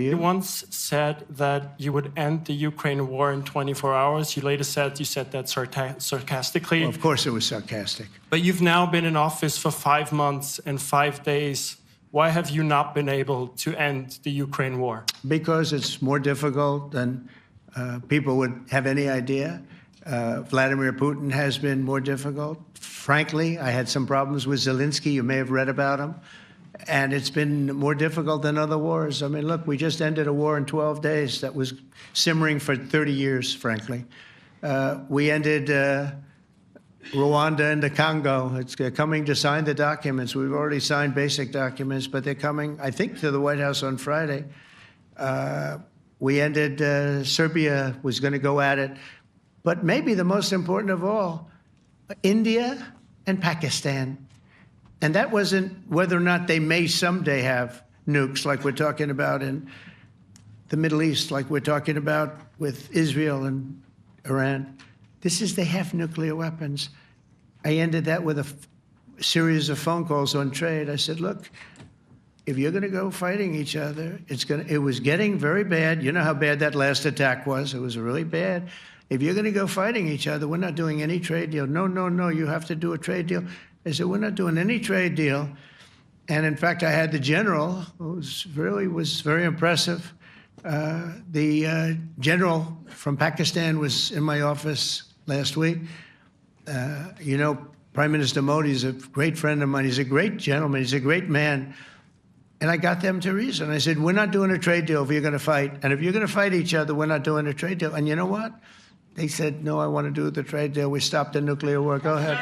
You once said that you would end the Ukraine war in 24 hours. You later said you said that sarcastically. Well, of course it was sarcastic. But you've now been in office for 5 months and 5 days. Why have you not been able to end the Ukraine war? Because it's more difficult than people would have any idea. Vladimir Putin has been more difficult. Frankly, I had some problems with Zelensky. You may have read about him. And it's been more difficult than other wars. I mean, look, we just ended a war in 12 days that was simmering for 30 years, frankly. We ended Rwanda and the Congo. It's coming to sign the documents. We've already signed basic documents, but they're coming, I think, to the White House on Friday. We ended Serbia was going to go at it. But maybe the most important of all, India and Pakistan. And that wasn't whether or not they may someday have nukes like we're talking about in the Middle East, like we're talking about with Israel and Iran. This is they have nuclear weapons. I ended that with a series of phone calls on trade. I said, look, if you're going to go fighting each other, it was getting very bad. You know how bad that last attack was. It was really bad. If you're going to go fighting each other, we're not doing any trade deal. No, you have to do a trade deal. I said, we're not doing any trade deal. And in fact, I had the general, who was very impressive. The general from Pakistan was in my office last week. You know, Prime Minister Modi is a great friend of mine. He's a great gentleman. He's a great man. And I got them to reason. I said, we're not doing a trade deal if you're going to fight. And if you're going to fight each other, we're not doing a trade deal. And you know what? They said, no, I want to do the trade deal. We stopped the nuclear war. Go ahead.